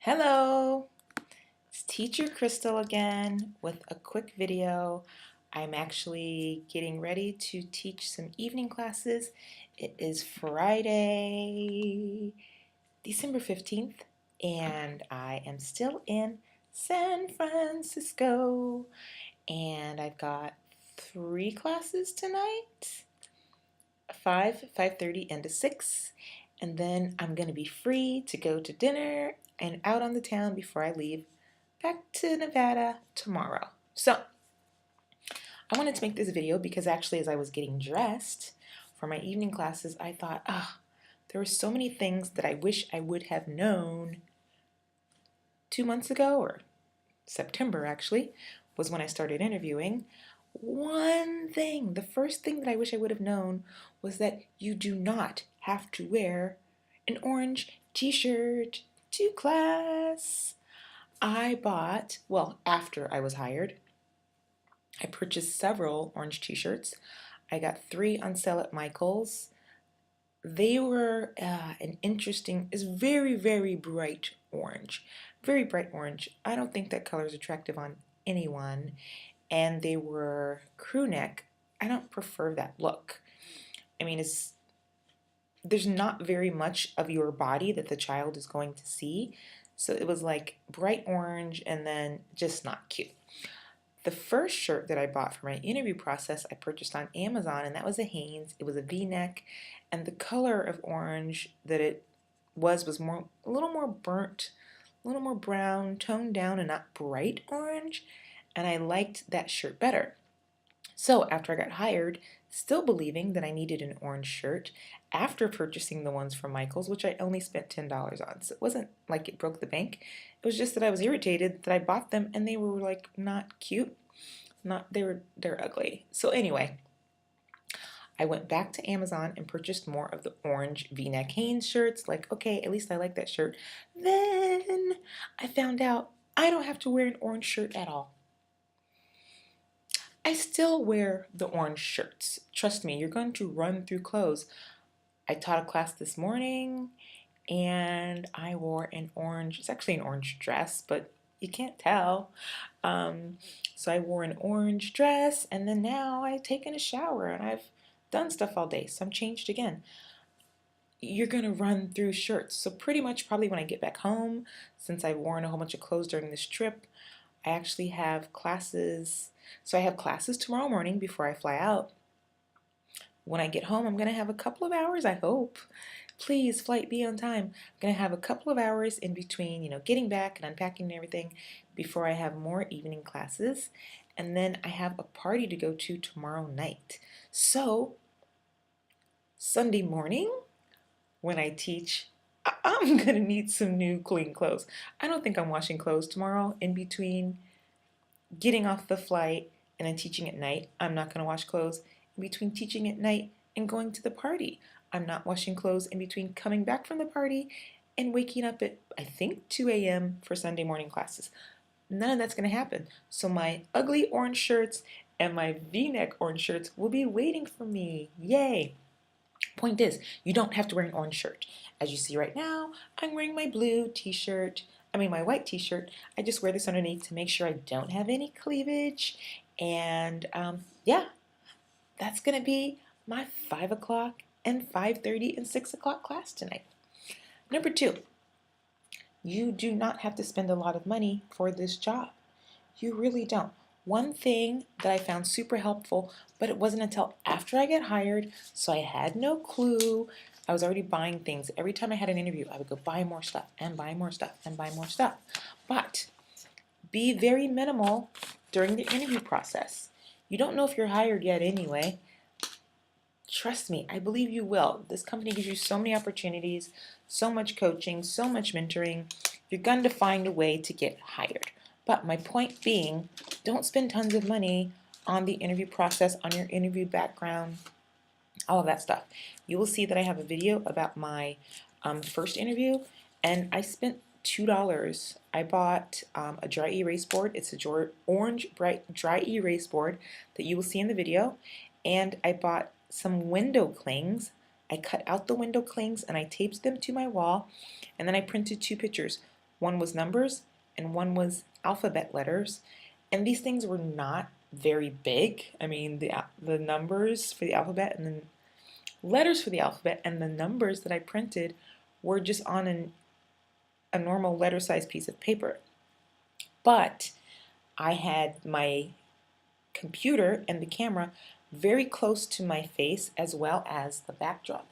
Hello, it's Teacher Crystal again with a quick video. I'm actually getting ready to teach some evening classes. It is Friday, December 15th, and I am still in San Francisco. And I've got 3 classes tonight, 5:30, and a 6. And then I'm going to be free to go to dinner and out on the town before I leave back to Nevada tomorrow. So I wanted to make this video because actually as I was getting dressed for my evening classes, I thought, there were so many things that I wish I would have known 2 months ago, or September actually, was when I started interviewing. One thing, the first thing that I wish I would have known was that you do not have to wear an orange t-shirt to class. I bought, well, after I was hired, I purchased several orange t-shirts. I got 3 on sale at Michael's. They were it's very, very bright orange. Very bright orange. I don't think that color is attractive on anyone. And they were crew neck. I don't prefer that look. I mean, there's not very much of your body that the child is going to see. So it was like bright orange and then just not cute. The first shirt that I bought for my interview process, I purchased on Amazon, and that was a Hanes. It was a V-neck, and the color of orange that it was a little more burnt, a little more brown, toned down, and not bright orange. And I liked that shirt better. So after I got hired, still believing that I needed an orange shirt, after purchasing the ones from Michael's, which I only spent $10 on, so it wasn't like it broke the bank. It was just that I was irritated that I bought them and they were like not cute. They're ugly. So anyway, I went back to Amazon and purchased more of the orange V-neck Hanes shirts. Like, okay, at least I like that shirt. Then I found out I don't have to wear an orange shirt at all. I still wear the orange shirts. Trust me, you're going to run through clothes. I taught a class this morning and I wore an orange, it's actually an orange dress, but you can't tell. So I wore an orange dress, and then now I've taken a shower and I've done stuff all day, so I'm changed again. You're gonna run through shirts. So pretty much probably when I get back home, since I've worn a whole bunch of clothes during this trip, I actually have classes. So I have classes tomorrow morning before I fly out. When I get home, I'm going to have a couple of hours, I hope. Please, flight be on time. I'm going to have a couple of hours in between, getting back and unpacking and everything before I have more evening classes. And then I have a party to go to tomorrow night. So, Sunday morning, when I teach, I'm going to need some new clean clothes. I don't think I'm washing clothes tomorrow in between getting off the flight and then teaching at night. I'm not going to wash clothes in between teaching at night and going to the party. I'm not washing clothes in between coming back from the party and waking up at, I think, 2 a.m. for Sunday morning classes. None of that's going to happen. So my ugly orange shirts and my V-neck orange shirts will be waiting for me. Yay! Point is, you don't have to wear an orange shirt. As you see right now, I'm wearing my blue t-shirt. My white t-shirt. I just wear this underneath to make sure I don't have any cleavage. And yeah, that's going to be my 5 o'clock and 5:30 and 6 o'clock class tonight. Number 2, you do not have to spend a lot of money for this job. You really don't. One thing that I found super helpful, but it wasn't until after I got hired, so I had no clue. I was already buying things. Every time I had an interview, I would go buy more stuff and buy more stuff and buy more stuff. But be very minimal during the interview process. You don't know if you're hired yet anyway. Trust me, I believe you will. This company gives you so many opportunities, so much coaching, so much mentoring. You're going to find a way to get hired. But my point being, don't spend tons of money on the interview process, on your interview background, all of that stuff. You will see that I have a video about my first interview, and I spent $2. I bought a dry erase board. It's a orange bright dry erase board that you will see in the video, and I bought some window clings. I cut out the window clings and I taped them to my wall, and then I printed 2 pictures. One was numbers and one was alphabet letters. And these things were not very big. I mean, the numbers for the alphabet and the letters for the alphabet and the numbers that I printed were just on a normal letter size piece of paper. But I had my computer and the camera very close to my face as well as the backdrop.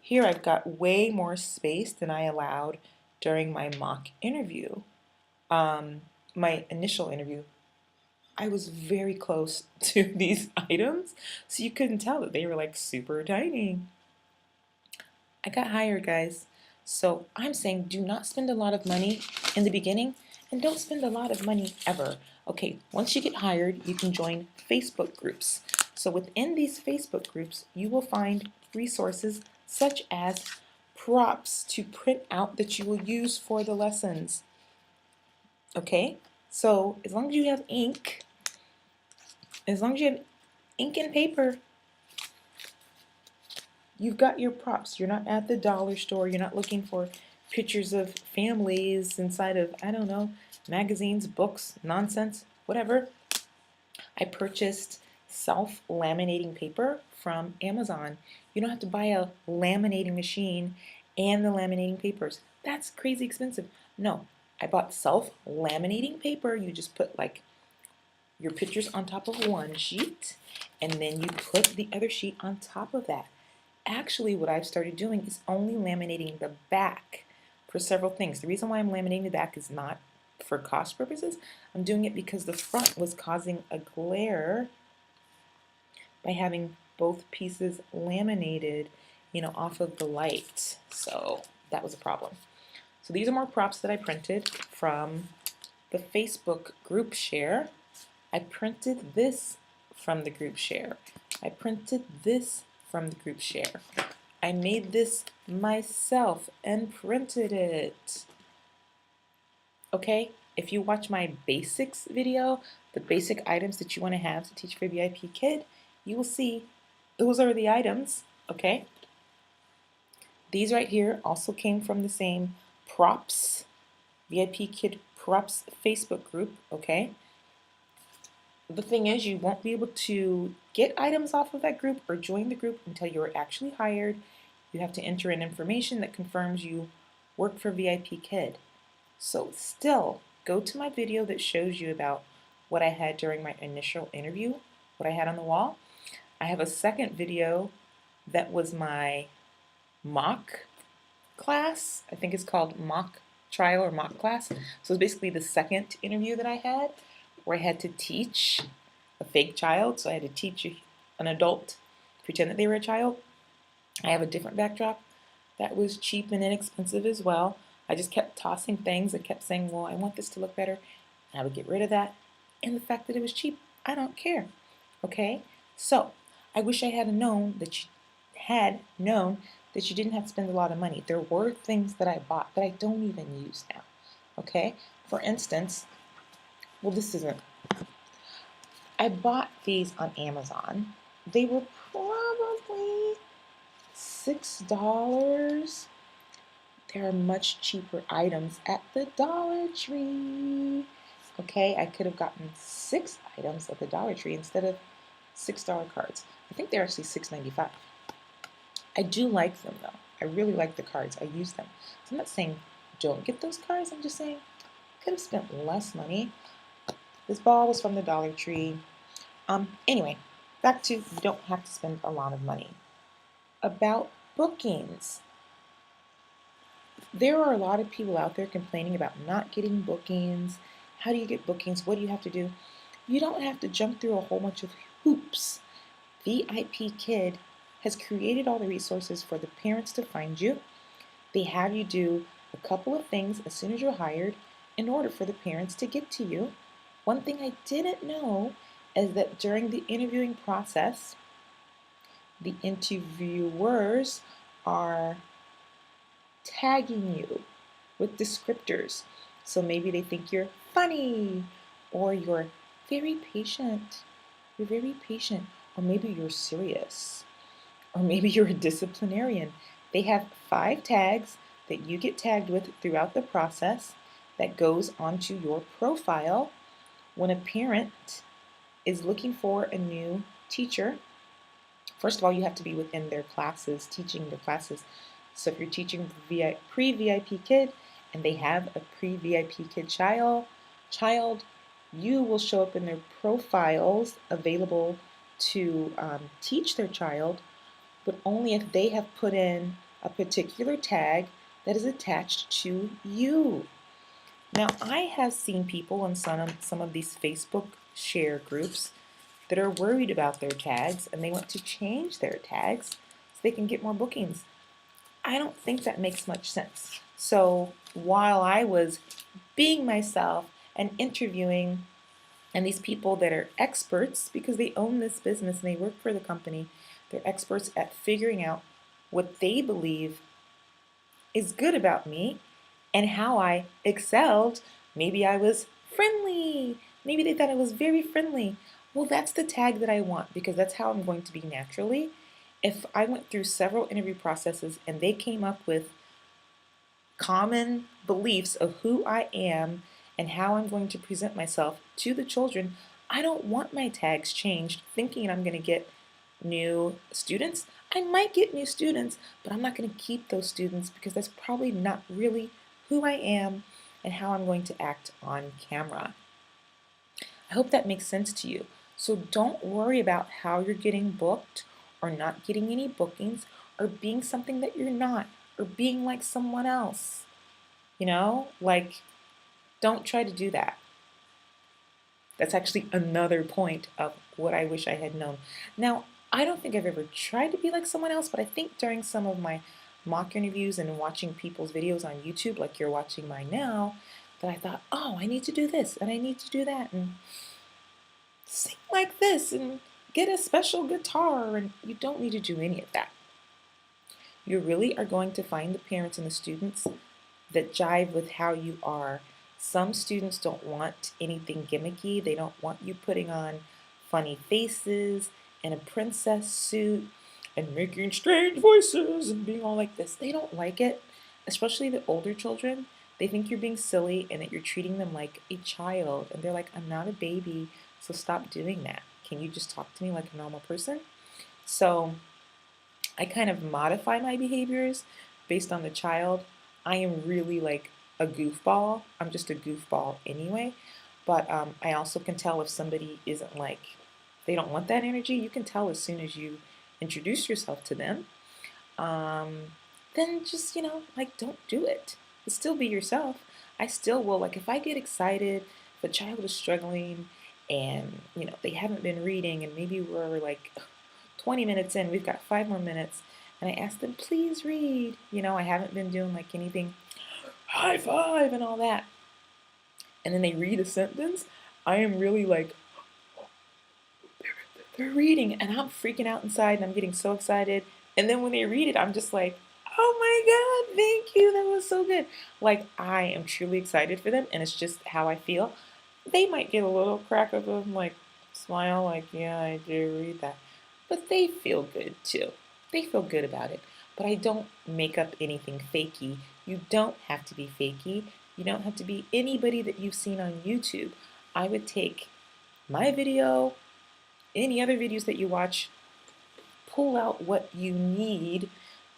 Here I've got way more space than I allowed during my mock interview, my initial interview. I was very close to these items, so you couldn't tell that they were like super tiny. I got hired, guys. So I'm saying do not spend a lot of money in the beginning and don't spend a lot of money ever. Okay, once you get hired, you can join Facebook groups. So within these Facebook groups, you will find resources such as props to print out that you will use for the lessons. Okay, so as long as you have ink, and paper, you've got your props. You're not at the dollar store. You're not looking for pictures of families inside of, I don't know, magazines, books, nonsense, whatever. I purchased self-laminating paper from Amazon. You don't have to buy a laminating machine and the laminating papers. That's crazy expensive. No, I bought self-laminating paper. You just put like your pictures on top of one sheet and then you put the other sheet on top of that. Actually, what I've started doing is only laminating the back for several things. The reason why I'm laminating the back is not for cost purposes. I'm doing it because the front was causing a glare by having both pieces laminated, off of the light. So that was a problem. So these are more props that I printed from the Facebook group share. I printed this from the group share. I printed this from the group share. I made this myself and printed it. Okay, if you watch my basics video, the basic items that you want to have to teach for VIPKID, you will see those are the items, okay? These right here also came from the same props, VIPKID props Facebook group, okay? The thing is, you won't be able to get items off of that group or join the group until you're actually hired. You have to enter in information that confirms you work for VIPKID. So still, go to my video that shows you about what I had during my initial interview, what I had on the wall. I have a second video that was my mock class. I think it's called mock trial or mock class. So it's basically the second interview that I had where I had to teach a fake child. So I had to teach an adult, pretend that they were a child. I have a different backdrop that was cheap and inexpensive as well. I just kept tossing things. I kept saying, well, I want this to look better. And I would get rid of that. And the fact that it was cheap, I don't care. Okay? So, I wish I had known that you didn't have to spend a lot of money. There were things that I bought that I don't even use now. Okay? For instance, well, this isn't. I bought these on Amazon. They were probably $6. There are much cheaper items at the Dollar Tree. Okay, I could have gotten 6 items at the Dollar Tree instead of $6 cards. I think they're actually $6.95. I do like them though. I really like the cards. I use them. So I'm not saying don't get those cards. I'm just saying I could have spent less money. This ball was from the Dollar Tree. Anyway, back to you don't have to spend a lot of money. About bookings. There are a lot of people out there complaining about not getting bookings. How do you get bookings? What do you have to do? You don't have to jump through a whole bunch of hoops. VIPKID has created all the resources for the parents to find you. They have you do a couple of things as soon as you're hired in order for the parents to get to you. One thing I didn't know is that during the interviewing process, the interviewers are tagging you with descriptors. So maybe they think you're funny, or you're very patient. You're very patient, or maybe you're serious, or maybe you're a disciplinarian. They have 5 tags that you get tagged with throughout the process. that goes onto your profile when a parent is looking for a new teacher. First of all, you have to be within their classes, teaching their classes. So if you're teaching pre-VIP kid and they have a pre-VIP kid child, you will show up in their profiles available to teach their child, but only if they have put in a particular tag that is attached to you. Now, I have seen people in some of these Facebook share groups that are worried about their tags and they want to change their tags so they can get more bookings. I don't think that makes much sense. So while I was being myself and interviewing, and these people that are experts because they own this business and they work for the company, they're experts at figuring out what they believe is good about me and how I excelled. Maybe I was friendly. Maybe they thought I was very friendly. Well, that's the tag that I want because that's how I'm going to be naturally. If I went through several interview processes and they came up with common beliefs of who I am and how I'm going to present myself to the children, I don't want my tags changed thinking I'm going to get new students. I might get new students, but I'm not going to keep those students because that's probably not really who I am and how I'm going to act on camera. I hope that makes sense to you. So don't worry about how you're getting booked or not getting any bookings or being something that you're not or being like someone else. Like, don't try to do that. That's actually another point of what I wish I had known. Now, I don't think I've ever tried to be like someone else, but I think during some of my mock interviews and watching people's videos on YouTube, like you're watching mine now, that I thought, oh, I need to do this and I need to do that and sing like this and get a special guitar, and you don't need to do any of that. You really are going to find the parents and the students that jive with how you are. Some students don't want anything gimmicky. They don't want you putting on funny faces and a princess suit and making strange voices and being all like this. They don't like it, especially the older children. They think you're being silly and that you're treating them like a child. And they're like, I'm not a baby, so stop doing that. Can you just talk to me like a normal person? So I kind of modify my behaviors based on the child. I am really like a goofball. I'm just a goofball anyway. But I also can tell if somebody isn't like, they don't want that energy. You can tell as soon as you introduce yourself to them. Then just, like, don't do it. But still be yourself. I still will, like, if I get excited, if a child is struggling and, they haven't been reading and maybe we're like 20 minutes in, we've got 5 more minutes, and I ask them, please read. I haven't been doing like anything, high five and all that. And then they read a sentence. I am really like, they're reading, and I'm freaking out inside, and I'm getting so excited. And then when they read it, I'm just like, oh my God, thank you, that was so good. Like, I am truly excited for them, and it's just how I feel. They might get a little crack of them, like, smile, like, yeah, I do read that. But they feel good too. They feel good about it. But I don't make up anything fakey. You don't have to be fakey. You don't have to be anybody that you've seen on YouTube. I would take my video, any other videos that you watch, pull out what you need,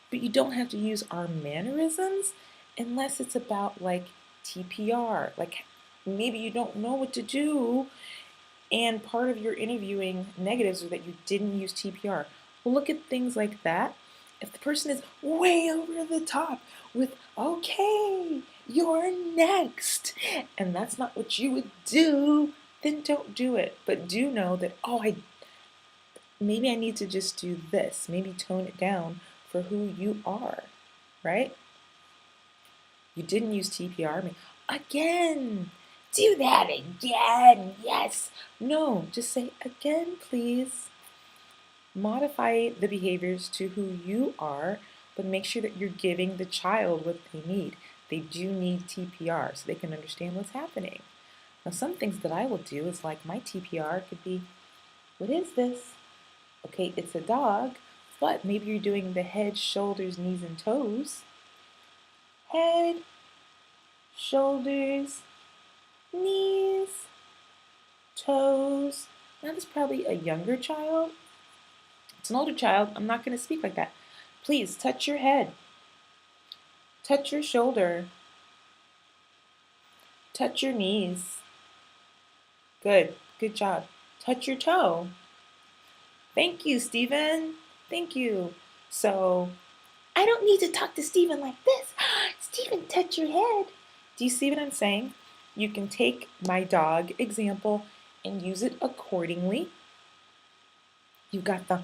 but you don't have to use our mannerisms unless it's about like TPR. Like maybe you don't know what to do and part of your interviewing negatives are that you didn't use TPR. Well, look at things like that. If the person is way over the top with, okay, you're next, and that's not what you would do, then don't do it. But do know that, maybe I need to just do this. Maybe tone it down for who you are, right? You didn't use TPR. Again, do that again. Yes. No, just say again, please. Modify the behaviors to who you are, but make sure that you're giving the child what they need. They do need TPR so they can understand what's happening. Now, some things that I will do is like my TPR could be, what is this? Okay, it's a dog, but maybe you're doing the head, shoulders, knees, and toes. Head, shoulders, knees, toes. Now this is probably a younger child. It's an older child. I'm not going to speak like that. Please touch your head. Touch your shoulder. Touch your knees. Good. Good job. Touch your toe. Thank you, Stephen. Thank you. So, I don't need to talk to Stephen like this. Stephen, touch your head. Do you see what I'm saying? You can take my dog example and use it accordingly. You've got the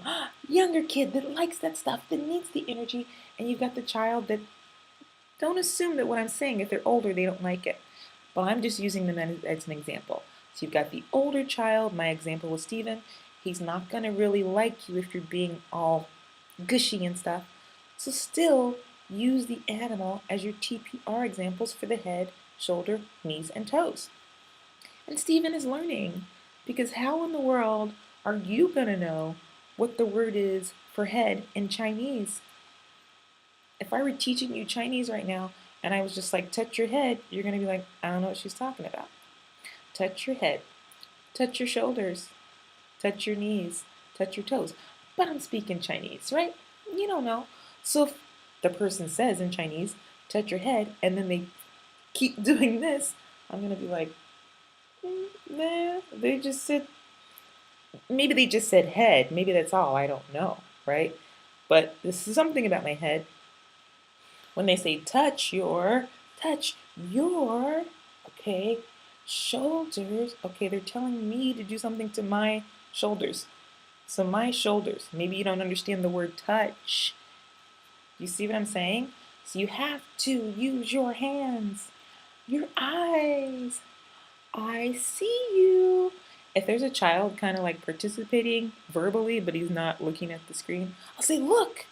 younger kid that likes that stuff, that needs the energy, and you've got the child that don't assume that what I'm saying, if they're older, they don't like it. But I'm just using them as an example. So you've got the older child, my example was Stephen. He's not going to really like you if you're being all gushy and stuff. So still use the animal as your TPR examples for the head, shoulder, knees, and toes. And Stephen is learning, because how in the world are you going to know what the word is for head in Chinese? If I were teaching you Chinese right now and I was just like, touch your head, you're going to be like, I don't know what she's talking about. Touch your head, touch your shoulders, touch your knees, touch your toes. But I'm speaking Chinese, right? You don't know. So if the person says in Chinese, touch your head, and then they keep doing this, I'm going to be like, nah, maybe they just said head. Maybe that's all. I don't know, right? But this is something about my head. When they say touch your, okay, shoulders, okay, they're telling me to do something to my shoulders. So my shoulders, maybe you don't understand the word touch. You see what I'm saying? So you have to use your hands, your eyes. I see you. If there's a child kind of like participating verbally, but he's not looking at the screen, I'll say, look,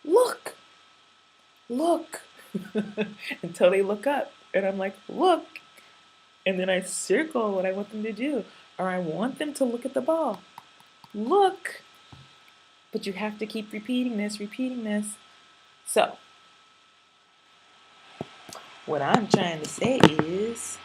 look, look, until they look up. And I'm like, look. And then I circle what I want them to do. Or I want them to look at the ball. Look. But you have to keep repeating this, repeating this. So, what I'm trying to say is,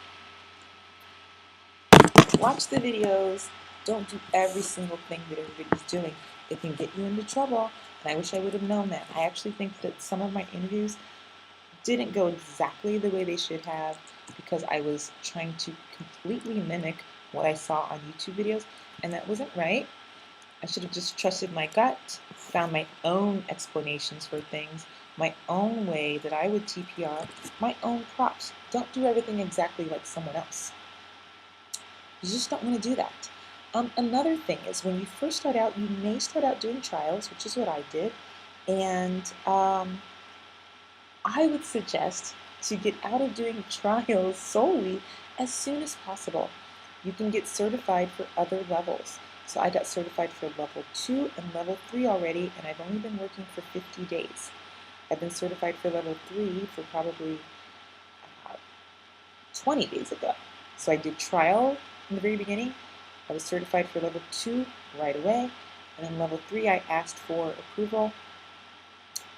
watch the videos. Don't do every single thing that everybody's doing. It can get you into trouble. And I wish I would have known that. I actually think that some of my interviews didn't go exactly the way they should have, because I was trying to completely mimic what I saw on YouTube videos, and that wasn't right. I should have just trusted my gut, found my own explanations for things, my own way that I would TPR, my own props. Don't do everything exactly like someone else. You just don't want to do that. Another thing is, when you first start out, you may start out doing trials, which is what I did, and I would suggest to get out of doing trials solely as soon as possible. You can get certified for other levels. So I got certified for level 2 and level 3 already, and I've only been working for 50 days. I've been certified for level 3 for probably 20 days ago. So I did trial in the very beginning. I was certified for level 2 right away, and then level 3 I asked for approval,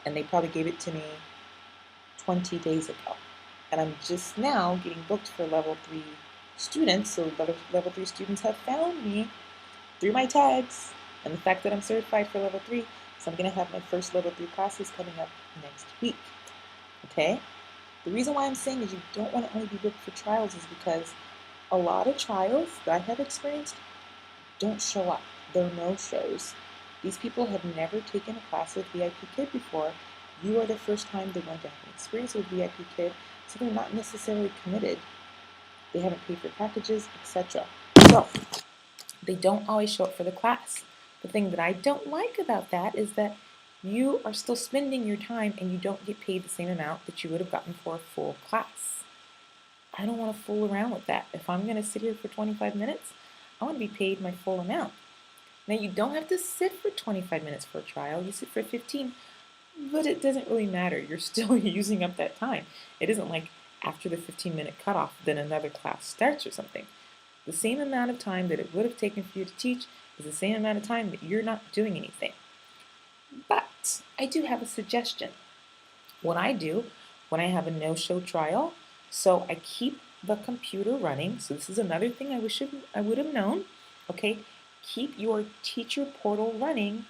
and they probably gave it to me 20 days ago. And I'm just now getting booked for level 3 students, so level 3 students have found me through my tags and the fact that I'm certified for level 3, so I'm going to have my first level 3 classes coming up next week. Okay? The reason why I'm saying is you don't want to only be booked for trials is because a lot of trials that I have experienced don't show up. They're no-shows. These people have never taken a class with VIPKID before. You are the first time they're going to have an experience with VIPKID, so they're not necessarily committed. They haven't paid for packages, etc. So, they don't always show up for the class. The thing that I don't like about that is that you are still spending your time and you don't get paid the same amount that you would have gotten for a full class. I don't want to fool around with that. If I'm going to sit here for 25 minutes, I want to be paid my full amount. Now, you don't have to sit for 25 minutes for a trial. You sit for 15, but it doesn't really matter. You're still using up that time. It isn't like after the 15-minute cutoff, then another class starts or something. The same amount of time that it would have taken for you to teach is the same amount of time that you're not doing anything. But I do have a suggestion. What I do when I have a no-show trial, So I keep the computer running. So this is another thing I wish I would have known. Okay, keep your teacher portal running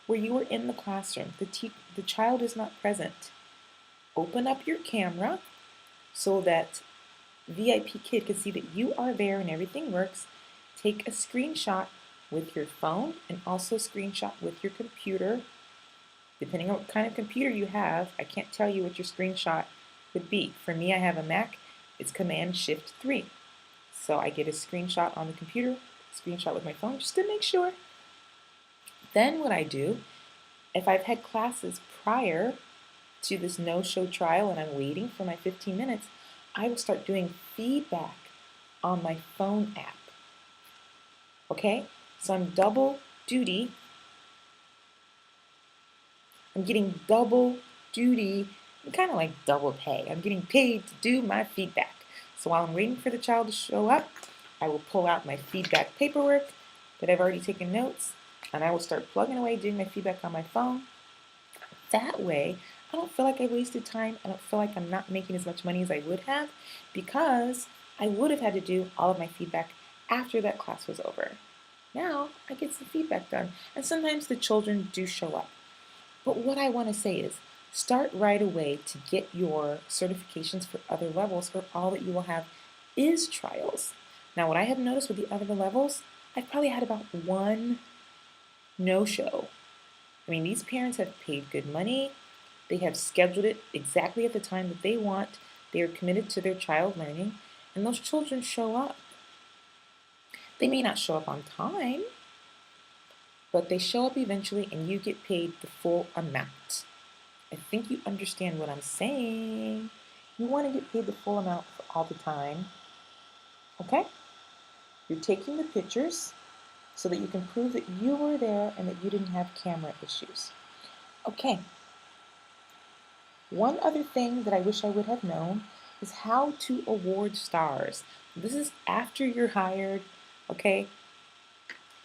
where you are in the classroom. The child is not present. Open up your camera so that VIPKID can see that you are there and everything works. Take a screenshot with your phone and also screenshot with your computer. Depending on what kind of computer you have, I can't tell you what your screenshot would be. For me, I have a Mac. It's Command Shift 3. So I get a screenshot on the computer, screenshot with my phone, just to make sure. Then what I do, if I've had classes prior to this no-show trial and I'm waiting for my 15 minutes, I will start doing feedback on my phone app. Okay? So I'm double duty. I'm getting double duty, kind of like double pay. I'm getting paid to do my feedback. So while I'm waiting for the child to show up, I will pull out my feedback paperwork that I've already taken notes, and I will start plugging away doing my feedback on my phone. That way, I don't feel like I wasted time. I don't feel like I'm not making as much money as I would have because I would have had to do all of my feedback after that class was over. Now, I get some feedback done, and sometimes the children do show up. But what I want to say is start right away to get your certifications for other levels, or all that you will have is trials. Now, what I have noticed with the other levels, I've probably had about one no-show. I mean, these parents have paid good money. They have scheduled it exactly at the time that they want. They are committed to their child learning, and those children show up. They may not show up on time, but they show up eventually and you get paid the full amount. I think you understand what I'm saying. You want to get paid the full amount for all the time. Okay? You're taking the pictures so that you can prove that you were there and that you didn't have camera issues. Okay. One other thing that I wish I would have known is how to award stars. This is after you're hired, okay?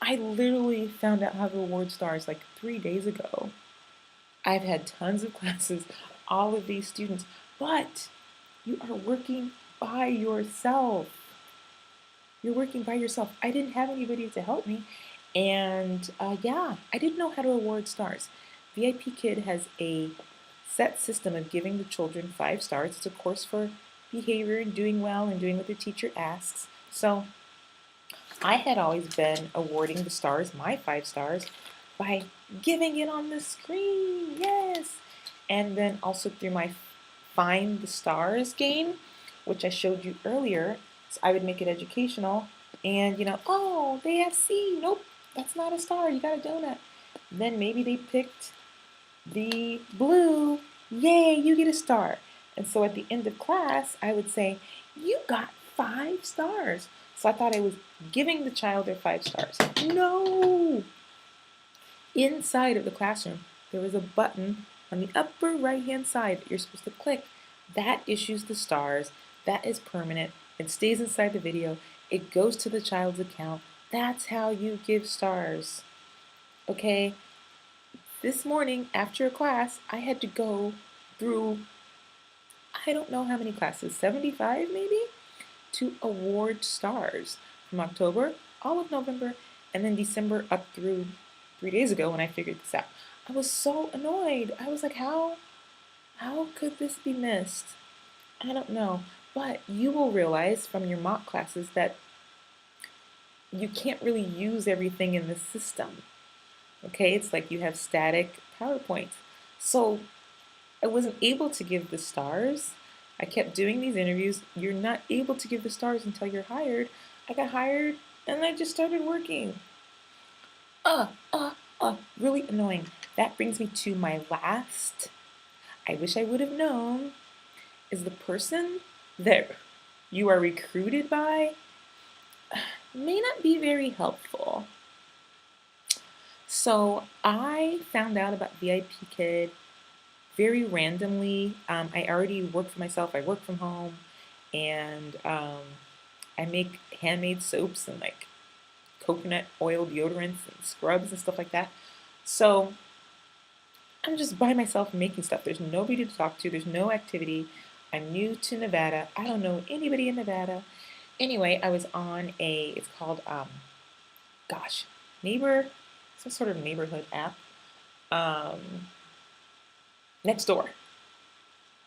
I literally found out how to award stars like 3 days ago. I've had tons of classes, all of these students, but you are working by yourself. You're working by yourself. I didn't have anybody to help me, and yeah, I didn't know how to award stars. VIPKID has a set system of giving the children 5 stars. It's a course for behavior and doing well and doing what the teacher asks. So I had always been awarding the stars, my 5 stars, by giving it on the screen, yes! And then also through my Find the Stars game, which I showed you earlier. So I would make it educational, and oh, they have C, nope, that's not a star, you got a donut. Then maybe they picked the blue, yay, you get a star. And so at the end of class, I would say, you got 5 stars. So I thought I was giving the child their 5 stars. No! Inside of the classroom, there was a button on the upper right-hand side that you're supposed to click. That issues the stars. That is permanent. It stays inside the video. It goes to the child's account. That's how you give stars. Okay? This morning, after a class, I had to go through, I don't know how many classes, 75 maybe? To award stars from October, all of November, and then December up through 3 days ago when I figured this out. I was so annoyed. I was like, how could this be missed? I don't know. But you will realize from your mock classes that you can't really use everything in the system. Okay, it's like you have static PowerPoints. So I wasn't able to give the stars. I kept doing these interviews. You're not able to give the stars until you're hired. I got hired and I just started working. Really annoying. That brings me to my last, I wish I would have known, is the person that you are recruited by may not be very helpful. So I found out about VIPKID very randomly. I already work for myself. I work from home, and I make handmade soaps and like coconut oil deodorants and scrubs and stuff like that. So I'm just by myself making stuff. There's nobody to talk to. There's no activity. I'm new to Nevada. I don't know anybody in Nevada. Anyway, I was on it's called, gosh, Neighbor, some sort of neighborhood app. Um, Next Door.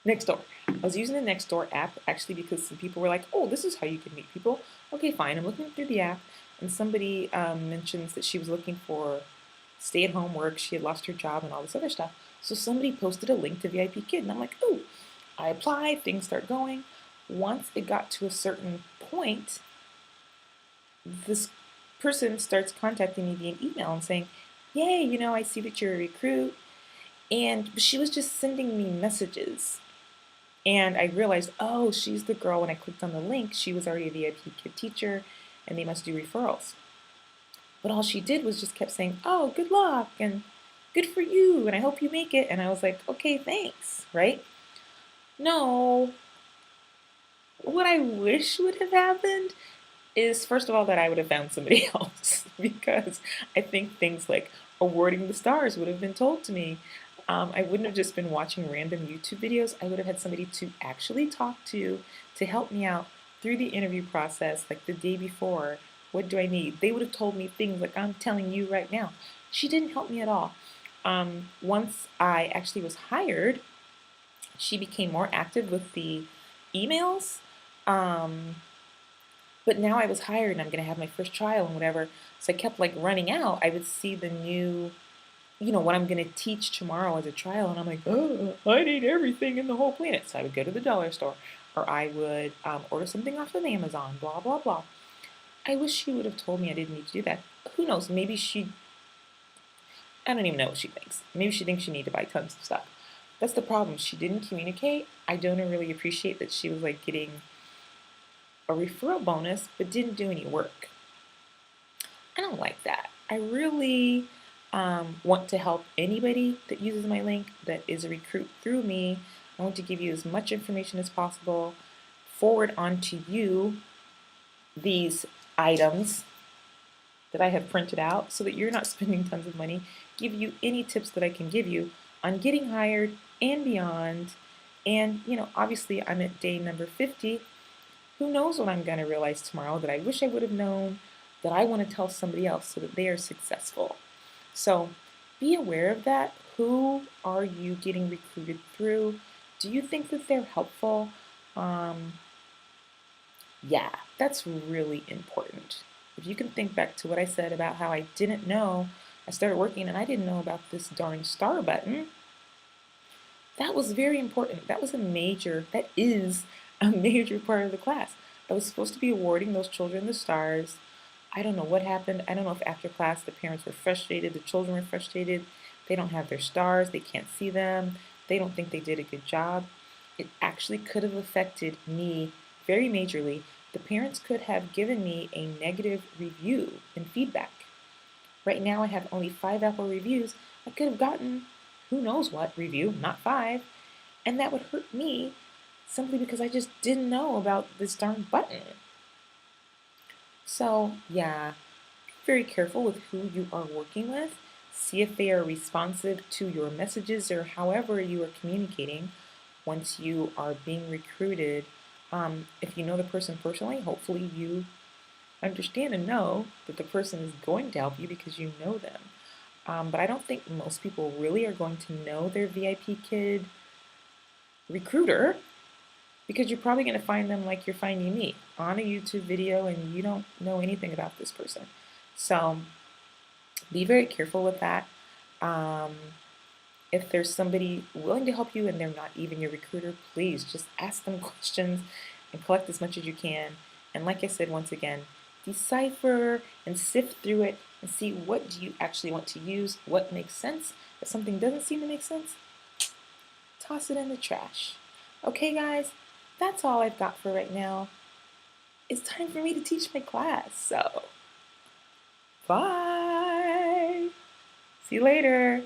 Nextdoor. I was using the Nextdoor app actually because some people were like, oh, this is how you can meet people. Okay, fine. I'm looking through the app, and somebody mentions that she was looking for stay at home work. She had lost her job and all this other stuff. So somebody posted a link to VIPKID, and I'm like, oh, I applied, things start going. Once it got to a certain point, this person starts contacting me via email and saying, yay, I see that you're a recruit. And she was just sending me messages. And I realized, oh, she's the girl. When I clicked on the link, she was already a VIPKID teacher, and they must do referrals. But all she did was just kept saying, oh, good luck, and good for you, and I hope you make it. And I was like, okay, thanks, right? No, what I wish would have happened is, first of all, that I would have found somebody else because I think things like awarding the stars would have been told to me. I wouldn't have just been watching random YouTube videos. I would have had somebody to actually talk to help me out through the interview process, like the day before. What do I need? They would have told me things like I'm telling you right now. She didn't help me at all. Once I actually was hired, she became more active with the emails. Um, but now I was hired and I'm going to have my first trial and whatever. So I kept like running out. I would see the new, what I'm going to teach tomorrow as a trial. And I'm like, oh, I need everything in the whole planet. So I would go to the dollar store or I would order something off of Amazon, blah, blah, blah. I wish she would have told me I didn't need to do that. Who knows? Maybe I don't even know what she thinks. Maybe she thinks she needs to buy tons of stuff. That's the problem. She didn't communicate. I don't really appreciate that she was like getting a referral bonus but didn't do any work. I don't like that. I really want to help anybody that uses my link that is a recruit through me. I want to give you as much information as possible, forward onto you these items that I have printed out so that you're not spending tons of money, give you any tips that I can give you on getting hired and beyond. And, obviously I'm at day number 50. Who knows what I'm going to realize tomorrow that I wish I would have known, that I want to tell somebody else so that they are successful. So be aware of that. Who are you getting recruited through? Do you think that they're helpful? Yeah, that's really important. If you can think back to what I said about how I didn't know, I started working and I didn't know about this darn star button. That was very important. That is a major part of the class. I was supposed to be awarding those children the stars. I don't know what happened. I don't know if after class the parents were frustrated, the children were frustrated. They don't have their stars, they can't see them, they don't think they did a good job. It actually could have affected me very majorly. The parents could have given me a negative review and feedback. Right now I have only 5 Apple reviews. I could have gotten who knows what review, not 5, and that would hurt me simply because I just didn't know about this darn button. So yeah, be very careful with who you are working with. See if they are responsive to your messages or however you are communicating once you are being recruited. If you know the person personally, hopefully you understand and know that the person is going to help you because you know them. But I don't think most people really are going to know their VIPKID recruiter because you're probably going to find them like you're finding me on a YouTube video and you don't know anything about this person. So be very careful with that. If there's somebody willing to help you and they're not even your recruiter, please just ask them questions and collect as much as you can. And like I said, once again, decipher and sift through it and see what do you actually want to use, what makes sense. If something doesn't seem to make sense, toss it in the trash. Okay, guys, that's all I've got for right now. It's time for me to teach my class, so bye. See you later.